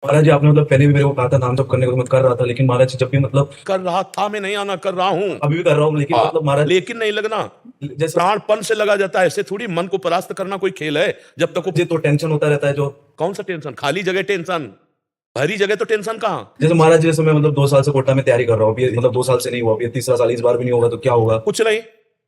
महाराज जी आपने मतलब पहले भी मेरे को कहा था नाम जप करने को, तो मैं कर रहा था, लेकिन महाराज जी जब भी मतलब कर रहा था, मैं नहीं आना कर रहा हूं, अभी भी कर रहा हूँ, लेकिन मतलब महाराज लेकिन नहीं लगना। जैसे प्राणपन से लगा जाता है, ऐसे थोड़ी मन को परास्त करना कोई खेल है। जब तक मुझे तो टेंशन होता रहता है जो कौन सा टेंशन? खाली जगह टेंशन, भरी जगह तो टेंशन कहाँ? जैसे महाराज जी, जैसे मैं मतलब 2 साल से कोटा में तैयारी कर रहा हूँ, अभी मतलब 2 साल से नहीं हुआ, अभी तीसरा साल इस बार भी नहीं होगा, तो क्या होगा? कुछ नहीं,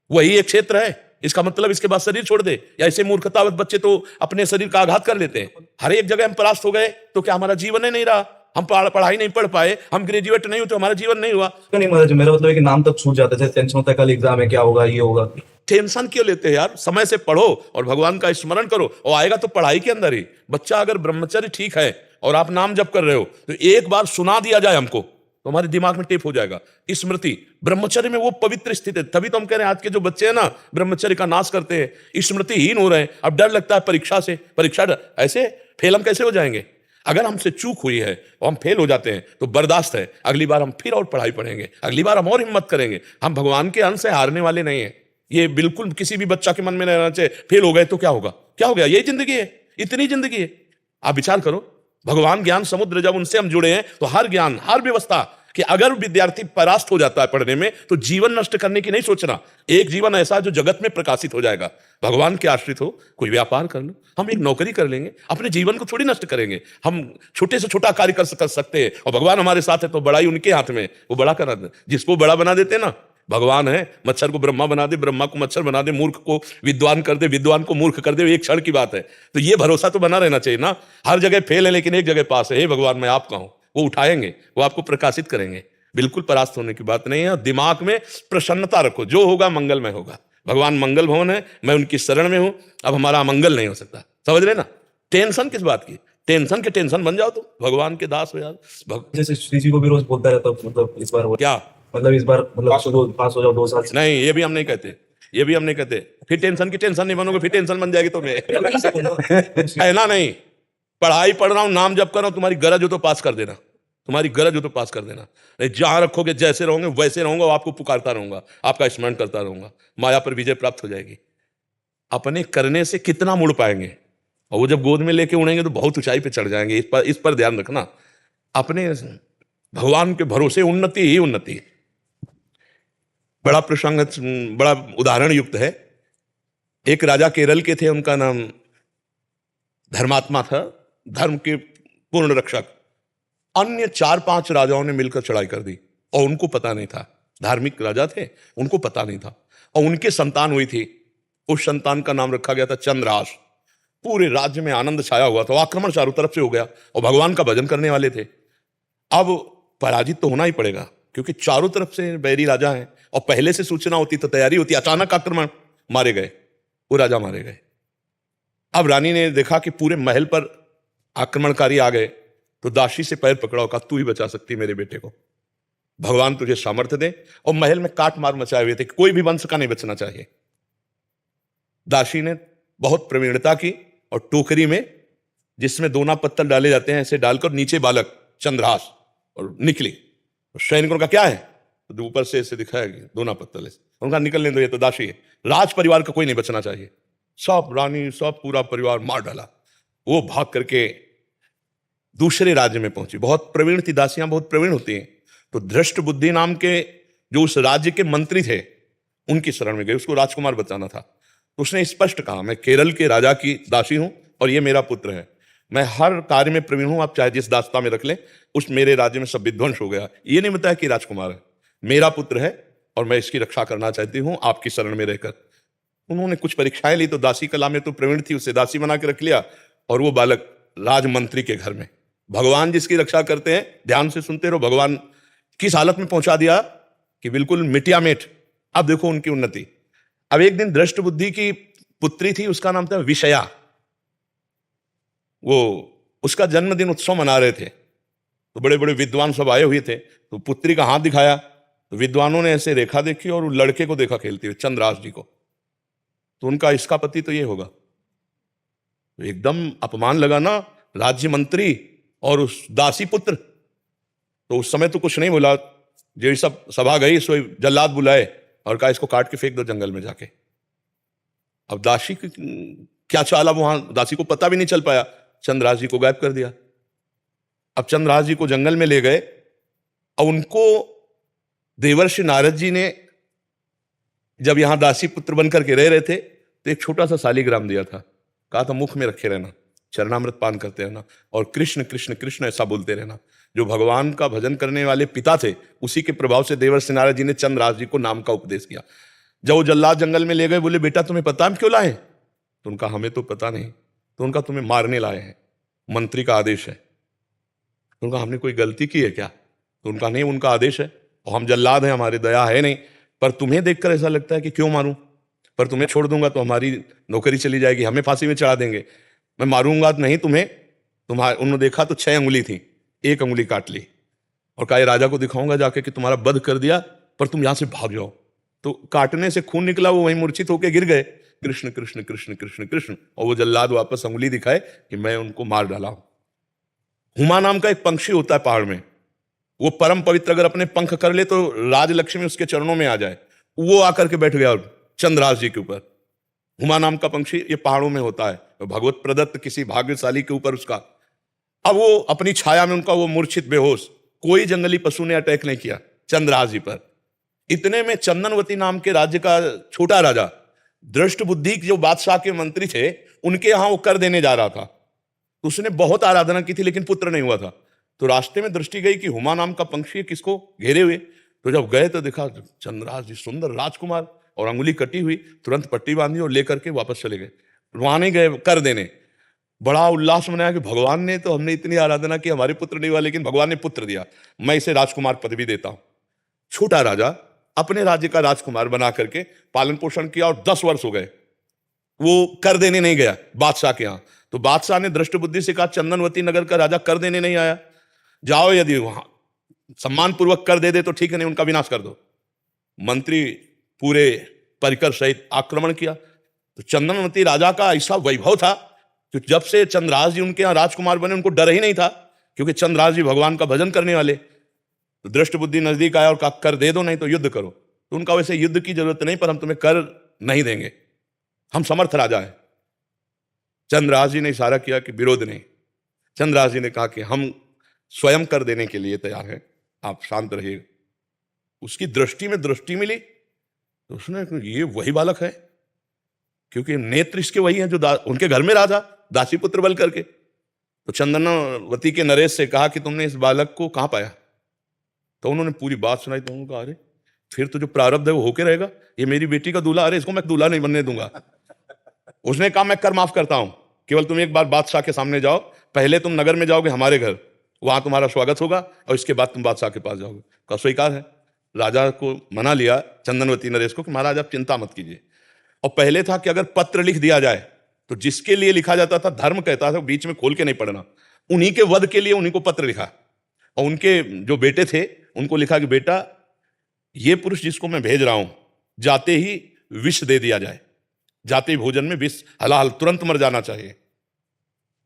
वही एक क्षेत्र है। इसका मतलब इसके बाद शरीर छोड़ दे? या ऐसे मूर्खतावत बच्चे तो अपने शरीर का आघात कर लेते हैं। हर एक जगह हम परास्त हो गए तो क्या हमारा जीवन ही नहीं रहा? हम पढ़ाई नहीं पढ़ पाए, हम ग्रेजुएट नहीं हुए तो हमारा जीवन नहीं हुआ? नहीं महाराज जी, मेरा मतलब है कि नाम तक छूट जाता है, जैसे टेंशन होता है कल एग्जाम है, क्या होगा, ये होगा। टेंशन क्यों लेते हैं यार? समय से पढ़ो और भगवान का स्मरण करो, और आएगा तो पढ़ाई के अंदर ही। बच्चा अगर ब्रह्मचर्य ठीक है और आप नाम जप कर रहे हो, तो एक बार सुना दिया जाए हमको तो हमारे दिमाग में टेप हो जाएगा स्मृति। ब्रह्मचर्य में वो पवित्र स्थिति है। तभी तो हम कह रहे हैं आज के जो बच्चे हैं ना, ब्रह्मचर्य का नाश करते हैं, स्मृतिहीन हो रहे हैं। अब डर लगता है परीक्षा से, परीक्षा ऐसे फेल हम कैसे हो जाएंगे? अगर हमसे चूक हुई है और हम फेल हो जाते हैं तो बर्दाश्त है, अगली बार हम फिर और पढ़ाई पढ़ेंगे, अगली बार हम और हिम्मत करेंगे। हम भगवान के अंश से हारने वाले नहीं है। ये बिल्कुल किसी भी बच्चा के मन में रहना चाहिए। फेल हो गए तो क्या होगा? क्या हो गया? यही जिंदगी है, इतनी जिंदगी है। आप विचार करो, भगवान ज्ञान समुद्र, जब उनसे हम जुड़े हैं तो हर ज्ञान, हर व्यवस्था, कि अगर विद्यार्थी परास्त हो जाता है पढ़ने में तो जीवन नष्ट करने की नहीं सोचना। एक जीवन ऐसा जो जगत में प्रकाशित हो जाएगा। भगवान के आश्रित हो, कोई व्यापार कर लो, हम एक नौकरी कर लेंगे, अपने जीवन को थोड़ी नष्ट करेंगे। हम छोटे से छोटा कार्य कर सकते हैं, और भगवान हमारे साथ है तो बड़ाई उनके हाथ में, वो बड़ा करा दे। जिसको बड़ा बना देते ना, भगवान है। मच्छर को ब्रह्मा बना दे, ब्रह्मा को मच्छर बना दे, मूर्ख को विद्वान कर दे, विद्वान को मूर्ख कर दे, एक क्षण की बात है। तो ये भरोसा तो बना रहना चाहिए ना। हर जगह फेल है लेकिन एक जगह पास है। हे भगवान, मैं आपका हूं, वो उठाएंगे, वो आपको प्रकाशित करेंगे। बिल्कुल परास्त होने की बात नहीं है। दिमाग में प्रसन्नता रखो, जो होगा मंगलमय होगा। भगवान मंगल भवन है, मैं उनकी शरण में हूं। अब हमारा अमंगल नहीं हो सकता, समझ रहे ना? टेंशन किस बात की? टेंशन के टेंशन बन जाओ तो भगवान के दास हो यार। जैसे श्री जी को भी रोज बोलता रहता हूँ, मतलब इस बार क्या मतलब इस बार मतलब पास हो जाओ 2 साल से। नहीं, ये भी हम नहीं कहते, ये भी हम नहीं कहते। फिर टेंशन की टेंशन नहीं बनोगे, फिर टेंशन बन जाएगी तुम्हें। कहना नहीं, पढ़ाई पढ़ रहा हूं, नाम जप कर रहा हूं, तुम्हारी गरज हो तो पास कर देना, तुम्हारी गरज हो तो पास कर देना। नहीं, जहां रखोगे जैसे रहोगे वैसे रहूंगा, आपको पुकारता रहूंगा, आपका स्मरण करता रहूंगा, माया पर विजय प्राप्त हो जाएगी। अपने करने से कितना मुड़ पाएंगे, और वो जब गोद में लेके उड़ेंगे तो बहुत ऊंचाई पे चढ़ जाएंगे। इस पर ध्यान रखना। अपने भगवान के भरोसे उन्नति ही उन्नति। बड़ा प्रसंग, बड़ा उदाहरण युक्त है। एक राजा केरल के थे, उनका नाम धर्मात्मा था, धर्म के पूर्ण रक्षक। अन्य 4-5 राजाओं ने मिलकर चढ़ाई कर दी और उनको पता नहीं था। धार्मिक राजा थे, उनको पता नहीं था। और उनके संतान हुई थी, उस संतान का नाम रखा गया था चंद्रहास। पूरे राज्य में आनंद छाया हुआ था, आक्रमण चारों तरफ से हो गया और भगवान का भजन करने वाले थे। अब पराजित तो होना ही पड़ेगा क्योंकि चारों तरफ से बैरी राजा हैं, और पहले से सूचना होती तो तैयारी होती। अचानक आक्रमण, मारे गए, वो राजा मारे गए। अब रानी ने देखा कि पूरे महल पर आक्रमणकारी आ गए, तो दासी से पैर पकड़ा, कहा तू ही बचा सकती मेरे बेटे को, भगवान तुझे सामर्थ्य दे। और महल में काट मार मचाए हुए थे, कोई भी वंश का नहीं बचना चाहिए। दासी ने बहुत प्रवीणता की और टोकरी में, जिसमें दोना पत्तल डाले जाते हैं, ऐसे डालकर नीचे बालक चंद्रहास, और निकली। सैनिकों का क्या है, तो ऊपर से ऐसे दिखाया गया दोना पत्तल ऐसे। उनका निकलने दो, ये तो दासी है। राज परिवार का कोई नहीं बचना चाहिए। सब रानी, सब पूरा परिवार मार डाला। वो भाग करके दूसरे राज्य में पहुंची। बहुत प्रवीण थी, दासियां बहुत प्रवीण होती हैं। तो धृष्ट बुद्धि नाम के जो उस राज्य के मंत्री थे, उनकी शरण में गए, उसको राजकुमार बचाना था। तो उसने स्पष्ट कहा, मैं केरल के राजा की दासी हूं और ये मेरा पुत्र है, मैं हर कार्य में प्रवीण हूं, आप चाहे जिस दास्ता में रख लें। उस मेरे राज्य में सब विध्वंस हो गया। ये नहीं बताया कि राजकुमार है, मेरा पुत्र है और मैं इसकी रक्षा करना चाहती हूं आपकी शरण में रहकर। उन्होंने कुछ परीक्षाएं ली, तो दासी कला में तो प्रवीण थी, उसे दासी बना के रख लिया। और वो बालक राजमंत्री के घर में। भगवान जिसकी रक्षा करते हैं, ध्यान से सुनते रहो, भगवान किस हालत में पहुंचा दिया कि बिल्कुल मिटिया मेट। अब देखो उनकी उन्नति। अब एक दिन दृष्ट बुद्धि की पुत्री थी, उसका नाम था विषया। वो उसका जन्मदिन उत्सव मना रहे थे, तो बड़े बड़े विद्वान सब आए हुए थे। तो पुत्री का हाथ दिखाया, तो विद्वानों ने ऐसे रेखा देखी और लड़के को देखा खेलते हुए, चंद्रहास जी को। तो उनका इसका पति तो ये होगा। तो एकदम अपमान लगा ना, राज्य मंत्री और उस दासी पुत्र। तो उस समय तो कुछ नहीं बोला, जो सब सभा गई, सो जल्लाद बुलाए और कहा इसको काट के फेंक दो जंगल में जाके। अब दासी क्या चाला, वहां दासी को पता भी नहीं चल पाया, चंद्रहास जी को गायब कर दिया। अब चंद्रहास जी को जंगल में ले गए और उनको देवर्षि नारद जी ने जब यहां दासी पुत्र बनकर के रह रहे थे तो एक छोटा सा शालिग्राम दिया था, कहा था मुख में रखे रहना, चरणामृत पान करते रहना और कृष्ण कृष्ण कृष्ण ऐसा बोलते रहना। जो भगवान का भजन करने वाले पिता थे उसी के प्रभाव से देवर्षि नारद जी ने चंद्रहास जी को नाम का उपदेश किया। जब वो जल्लाद जंगल में ले गए, बोले बेटा तुम्हें पता हम क्यों लाए? तो उनका हमें तो पता नहीं। तो उनका तुम्हें मारने लाए हैं, मंत्री का आदेश है। तो उनका हमने कोई गलती की है क्या? तो उनका नहीं, उनका आदेश है और हम जल्लाद हैं, हमारी दया है नहीं, पर तुम्हें देखकर ऐसा लगता है कि क्यों मारूं, पर तुम्हें छोड़ दूंगा तो हमारी नौकरी चली जाएगी, हमें फांसी में चढ़ा देंगे। मैं मारूंगा नहीं तुम्हें, तुम्हारे उन्होंने देखा तो 6 अंगुली थी, 1 अंगुली काट ली और कहा राजा को दिखाऊंगा जाके कि तुम्हारा वध कर दिया, पर तुम यहां से भाग जाओ। तो काटने से खून निकला, वो वहीं मूर्छित होकर गिर गए, कृष्ण कृष्ण कृष्ण कृष्ण कृष्ण, और वो जल्लाद वापस अंगुली दिखाए कि मैं उनको मार डाला हूं। हुमा नाम का एक पंक्षी होता है पहाड़ में, वो परम पवित्र, अगर अपने पंख कर ले तो राजलक्ष्मी उसके चरणों में आ जाए। वो आकर के बैठ गया चंद्रहास जी के ऊपर। हुमा नाम का पंक्षी ये पहाड़ों में होता है, भगवत प्रदत्त किसी भाग्यशाली के ऊपर उसका। अब वो अपनी छाया में उनका वो मूर्छित बेहोश, कोई जंगली पशु ने अटैक नहीं किया चंद्रहास जी पर। इतने में चंदनवती नाम के राज्य का छोटा राजा, दृष्ट बुद्धि जो बादशाह के मंत्री थे, उनके यहां वो कर देने जा रहा था। तो उसने बहुत आराधना की थी लेकिन पुत्र नहीं हुआ था। तो रास्ते में दृष्टि गई कि हुमा नाम का पंक्षी किसको घेरे हुए। तो जब गए तो देखा चंद्रहास जी सुंदर राजकुमार और अंगुली कटी हुई, तुरंत पट्टी बांधी और लेकर के वापस चले गए। वहां नहीं गए कर देने, बड़ा उल्लास मनाया कि भगवान ने तो, हमने इतनी आराधना की, हमारे पुत्र नहीं हुआ लेकिन भगवान ने पुत्र दिया, मैं इसे राजकुमार पदवी देता हूं। छोटा राजा अपने राज्य का राजकुमार बना करके पालन पोषण किया और 10 वर्ष हो गए, वो कर देने नहीं गया बादशाह के यहां। तो बादशाह ने दृष्ट बुद्धि से कहा चंदनवती नगर का राजा कर देने नहीं आया, जाओ यदि वहां सम्मान पूर्वक कर दे तो ठीक है, नहीं उनका विनाश कर दो। मंत्री पूरे परिकर सहित आक्रमण किया। तो चंदनवती राजा का ऐसा वैभव था कि जब से चंद्रहास जी उनके यहां राजकुमार बने उनको डर ही नहीं था, क्योंकि चंद्रहास जी भगवान का भजन करने वाले। तो दृष्ट बुद्धि नजदीक आया और कहा कर दे दो नहीं तो युद्ध करो। तो उनका वैसे युद्ध की जरूरत नहीं, पर हम तुम्हें कर नहीं देंगे, हम समर्थ राजा हैं। चंद्रहास जी ने इशारा किया कि विरोध नहीं। चंद्रहास जी ने कहा कि हम स्वयं कर देने के लिए तैयार हैं, आप शांत रहिए। उसकी दृष्टि में दृष्टि मिली तो उसने ये वही बालक है, क्योंकि नेत्र इसके वही हैं जो उनके घर में रहा था दासी पुत्र बल करके। तो चंदनवती के नरेश से कहा कि तुमने इस बालक को कहां पाया? तो उन्होंने पूरी बात सुनाई। तो उन्होंने कहा अरे फिर तो जो प्रारब्ध है वो होके रहेगा, ये मेरी बेटी का दूल्हा, अरे इसको मैं दूल्हा नहीं बनने दूंगा। उसने कहा मैं कर माफ करता हूं, केवल तुम एक बार बादशाह के सामने जाओ, पहले तुम नगर में जाओगे हमारे घर, वहां तुम्हारा स्वागत होगा और इसके बाद तुम बादशाह के पास जाओगे। कहा स्वीकार है। राजा को मना लिया चंदनवती नरेश को कि महाराज आप चिंता मत कीजिए। और पहले था कि अगर पत्र लिख दिया जाए तो जिसके लिए लिखा जाता था, धर्म कहता था बीच में खोल के नहीं पढ़ना, उन्हीं के वध के लिए उन्हीं को पत्र लिखा। और उनके जो बेटे थे उनको लिखा कि बेटा ये पुरुष जिसको मैं भेज रहा हूं, जाते ही विष दे दिया जाए, जाते ही भोजन में विष, हलाल तुरंत मर जाना चाहिए।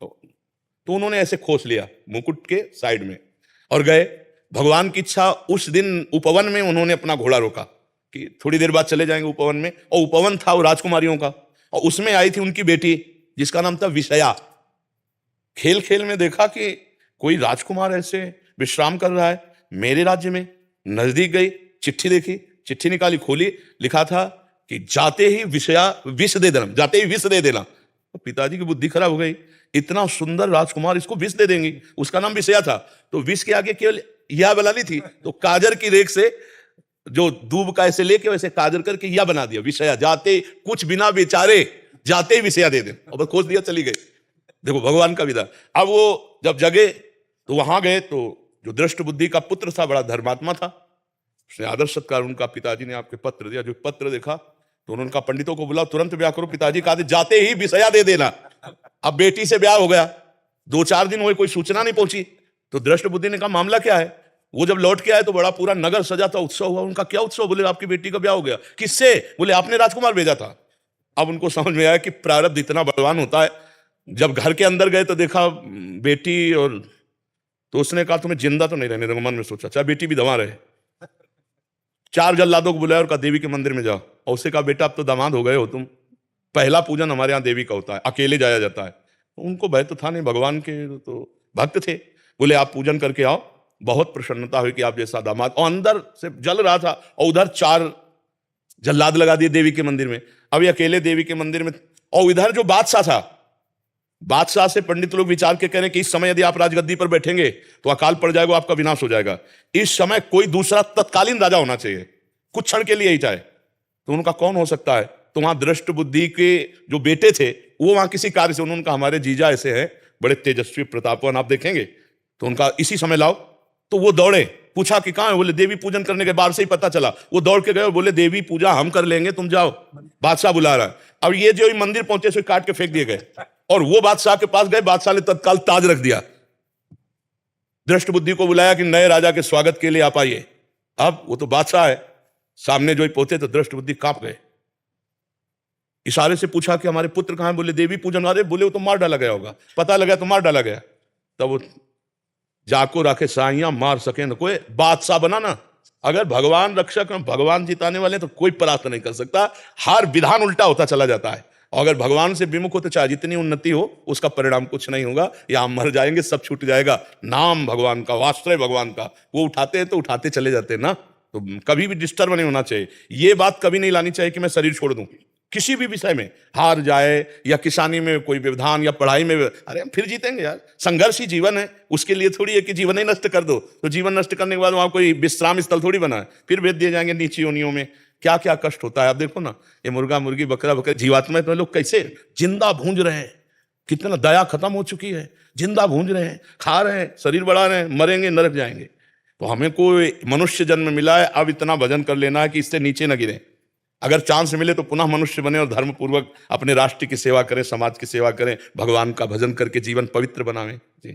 तो उन्होंने ऐसे खोस लिया मुकुट के साइड में और गए। भगवान की इच्छा, उस दिन उपवन में उन्होंने अपना घोड़ा रोका कि थोड़ी देर बाद चले जाएंगे उपवन में। और उपवन था वो राजकुमारियों का, और उसमें आई थी उनकी बेटी जिसका नाम था विषया। खेल खेल में देखा कि कोई राजकुमार ऐसे विश्राम कर रहा है मेरे राज्य में। नजदीक गई, चिट्ठी देखी, चिट्ठी निकाली, खोली, लिखा था कि जाते ही विषया विष दे देना, जाते ही विष दे देना। तो पिताजी की बुद्धि खराब हो गई, इतना सुंदर राजकुमार इसको विष दे देंगी। उसका नाम विषया था, तो विष के आगे केवल या बना ली थी, तो काजर की रेख से जो दूब का ऐसे लेके वैसे काजर करके या बना दिया विषया, जाते कुछ बिना बेचारे जाते ही विषया दे दे, और खोज दिया, चली गई। देखो भगवान का विधान। अब वो जब जगे तो वहां गए, तो जो दृष्ट बुद्धि का पुत्र था बड़ा धर्मात्मा था, उसने आदर सत्कार, उनका पिताजी ने आपके पत्र दिया। जो पत्र देखा तो उन्होंने कहा पंडितों को बुलाओ, तुरंत ब्याह करो। पिताजी कहा जाते ही विषया दे देना। अब बेटी से ब्याह हो गया, 2-4 दिन हुए, कोई सूचना नहीं पहुंची। तो दृष्ट बुद्धि ने कहा मामला क्या है? वो जब लौट के आए तो बड़ा पूरा नगर सजा था, उत्सव हुआ। उनका क्या उत्सव? बोले आपकी बेटी का ब्याह हो गया। किससे? बोले आपने राजकुमार भेजा था। अब उनको समझ में आया कि प्रारब्ध इतना बलवान होता है। जब घर के अंदर गए तो देखा बेटी, और तो उसने कहा तुम्हें जिंदा तो नहीं रहने दूंगा। मन में सोचा चाहे बेटी भी दवा रहे। 4 जल्लादों को बुलाया और कहा देवी के मंदिर में जाओ। और उससे कहा बेटा अब तो दामाद हो गए हो तुम, पहला पूजन हमारे यहाँ देवी का होता है, अकेले जाया जाता है। उनको भय तो था नहीं, भगवान के तो भक्त थे। बोले आप पूजन करके आओ, बहुत प्रसन्नता हुई कि आप जैसा दामाद। और अंदर से जल रहा था और उधर 4 जल्लाद लगा दिए देवी के मंदिर में। अब ये अकेले देवी के मंदिर में, और इधर जो बादशाह था, बादशाह से पंडित लोग विचार के कह रहे हैं कि इस समय यदि आप राजगद्दी पर बैठेंगे तो अकाल पड़ जाएगा, आपका विनाश हो जाएगा। इस समय कोई दूसरा तत्कालीन राजा होना चाहिए, कुछ क्षण के लिए ही चाहे। तो उनका कौन हो सकता है? तो वहां दृष्ट बुद्धि के जो बेटे थे वो वहां किसी कार्य से, उन्होंने कहा हमारे जीजा ऐसे हैं, बड़े तेजस्वी प्रतापवान, आप देखेंगे, तो उनका इसी समय लाओ। तो वो दौड़े, पूछा कि कहां है? बोले देवी पूजन करने के बाद से ही पता चला। वो दौड़ के गए और बोले देवी पूजा हम कर लेंगे, तुम जाओ, बादशाह बुला रहा है। अब ये जो मंदिर पहुंचे सो काट के फेंक दिए गए, और वो बादशाह के पास गए, बादशाह ने तत्काल ताज रख दिया। दृष्ट बुद्धि को बुलाया कि नए राजा के स्वागत के लिए आप आइए। अब वो तो बादशाह है, सामने जो ही पहुंचे तो दृष्ट बुद्धि कांप गए। इशारे से पूछा कि हमारे पुत्र कहां है? बोले देवी पूजन। अरे बोले वो तो मार डाला गया होगा। पता लगा तो मार डाला गया। तब वो जाको रखे साइयां मार सके न कोई, बादशाह बना ना। अगर भगवान रक्षक, भगवान जिताने वाले, तो कोई परास्त नहीं कर सकता। हर विधान उल्टा होता चला जाता है। और अगर भगवान से विमुख हो तो चाहे जितनी उन्नति हो, उसका परिणाम कुछ नहीं होगा, या हम मर जाएंगे, सब छूट जाएगा। नाम भगवान का, वास्त्र भगवान का, वो उठाते हैं तो उठाते चले जाते हैं ना। तो कभी भी डिस्टर्ब नहीं होना चाहिए। ये बात कभी नहीं लानी चाहिए कि मैं शरीर छोड़ दूं किसी भी विषय में, हार जाए या किसानी में कोई व्यवधान या पढ़ाई में। अरे हम फिर जीतेंगे यार, संघर्ष ही जीवन है। उसके लिए थोड़ी है कि जीवन ही नष्ट कर दो। तो जीवन नष्ट करने के बाद वहां कोई विश्राम स्थल थोड़ी बना है, फिर भेज दिए जाएंगे नीची योनियों में। क्या क्या कष्ट होता है आप देखो ना। ये मुर्गा मुर्गी बकरा बकरा जीवात्मा में लोग कैसे जिंदा भूंज रहे हैं, कितना दया खत्म हो चुकी है, जिंदा भूंज रहे हैं, खा रहे हैं, शरीर बढ़ा रहे हैं, मरेंगे, नरक जाएंगे। तो हमें कोई मनुष्य जन्म मिला है, अब इतना भजन कर लेना है कि इससे नीचे न गिरे। अगर चांस मिले तो पुनः मनुष्य बने और धर्म पूर्वक अपने राष्ट्र की सेवा करें, समाज की सेवा करें, भगवान का भजन करके जीवन पवित्र बनावें। जी।